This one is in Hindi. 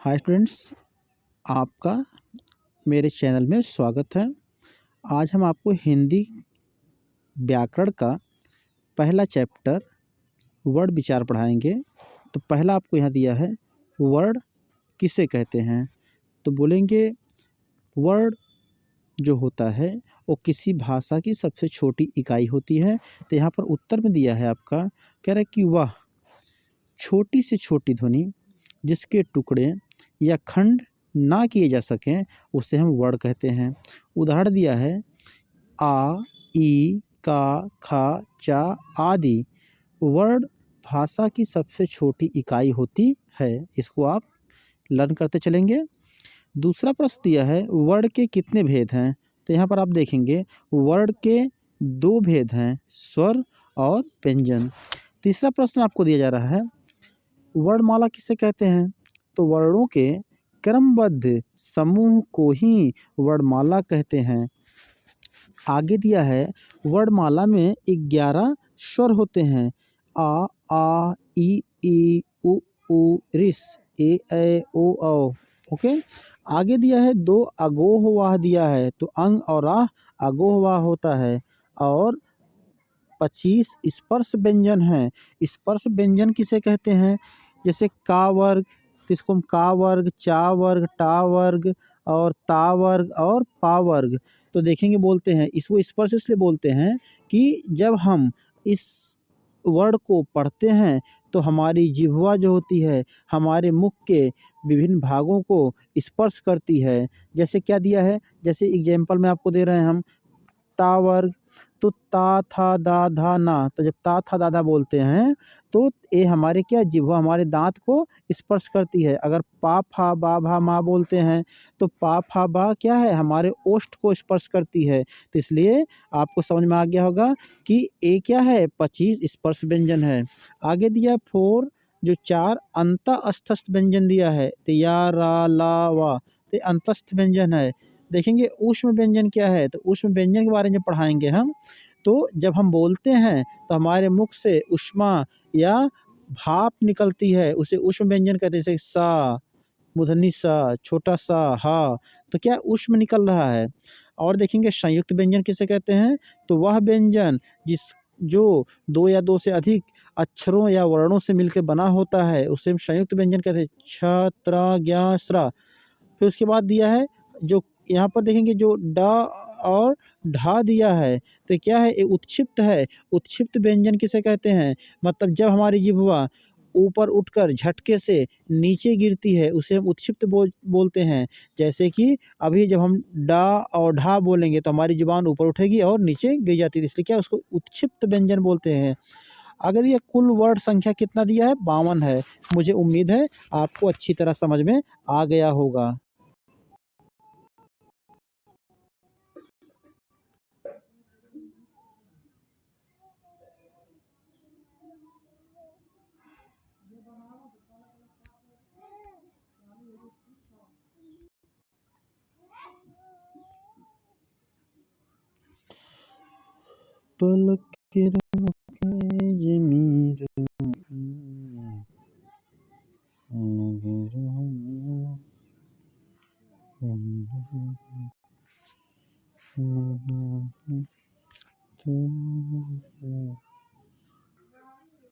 हाय स्टूडेंट्स, आपका मेरे चैनल में स्वागत है। आज हम आपको हिंदी व्याकरण का पहला चैप्टर वर्ड विचार पढ़ाएंगे। तो पहला आपको यहाँ दिया है, वर्ड किसे कहते हैं। तो बोलेंगे वर्ड जो होता है वो किसी भाषा की सबसे छोटी इकाई होती है। तो यहाँ पर उत्तर में दिया है आपका, कह रहा है कि वह छोटी से छोटी ध्वनि जिसके टुकड़े या खंड ना किए जा सकें उसे हम वर्ड कहते हैं। उदाहरण दिया है, आ, ई, का, खा, चा आदि वर्ड भाषा की सबसे छोटी इकाई होती है। इसको आप लर्न करते चलेंगे। दूसरा प्रश्न दिया है, वर्ड के कितने भेद हैं। तो यहाँ पर आप देखेंगे वर्ड के 2 भेद हैं, स्वर और व्यंजन। तीसरा प्रश्न आपको दिया जा रहा है, वर्णमाला किसे कहते हैं। तो वर्णों के क्रमबद्ध समूह को ही वर्णमाला कहते हैं। आगे दिया है, वर्णमाला में 11 स्वर होते हैं, आ ई उ ऋ ए ऐ ओ औ। ओके। आगे दिया है 2 अगोह दिया है, तो अंग और आह अगोह होता है। और 25 स्पर्श व्यंजन हैं। स्पर्श व्यंजन किसे कहते हैं, जैसे का वर्ग, तो इसको हम का वर्ग, चा वर्ग, टा वर्ग और ता वर्ग और पा वर्ग। तो देखेंगे बोलते हैं इसको स्पर्श इसलिए बोलते हैं कि जब हम इस वर्ड को पढ़ते हैं तो हमारी जिह्वा जो होती है हमारे मुख के विभिन्न भागों को स्पर्श करती है। जैसे क्या दिया है, जैसे एग्जाम्पल में आपको दे रहे हैं हम, ता वर्ग, तो ता था दा धा ना। तो जब ता था दादा बोलते हैं तो ये हमारे क्या जिह्वा हमारे दांत को स्पर्श करती है। अगर पा फा बा भा मा बोलते हैं तो पा फा बा क्या है, हमारे ओष्ठ को स्पर्श करती है। तो इसलिए आपको समझ में आ गया होगा कि ये क्या है, 25 स्पर्श व्यंजन है। आगे दिया 4 जो 4 अंतःस्थस्थ व्यंजन दिया है, तो या रा ला वा, तो अंतस्थ व्यंजन है। देखेंगे ऊष्म व्यंजन क्या है, तो ऊष्म व्यंजन के बारे में पढ़ाएंगे हम। तो जब हम बोलते हैं तो हमारे मुख से ऊष्मा या भाप निकलती है, उसे ऊष्म व्यंजन कहते हैं। जैसे सा, मूर्धन्य सा, छोटा सा हा, तो क्या ऊष्म निकल रहा है। और देखेंगे संयुक्त व्यंजन किसे कहते हैं, तो वह व्यंजन जो 2 या 2 से अधिक अक्षरों या वर्णों से मिलकर बना होता है उसे हम संयुक्त व्यंजन कहते हैं। छ, त्र, ज्ञ, स्र। फिर उसके बाद दिया है, जो यहाँ पर देखेंगे जो ड और ढा दिया है, तो क्या है, ये उत्क्षिप्त है। उत्क्षिप्त व्यंजन किसे कहते हैं, मतलब जब हमारी जिह्वा ऊपर उठकर झटके से नीचे गिरती है उसे हम उत्क्षिप्त बोलते हैं। जैसे कि अभी जब हम डा और ढा बोलेंगे तो हमारी जुबान ऊपर उठेगी और नीचे गिर जाती है, इसलिए क्या उसको उत्क्षिप्त व्यंजन बोलते हैं। अगर ये कुल वर्ड संख्या कितना दिया है, 52 है। मुझे उम्मीद है आपको अच्छी तरह समझ में आ गया होगा। पलक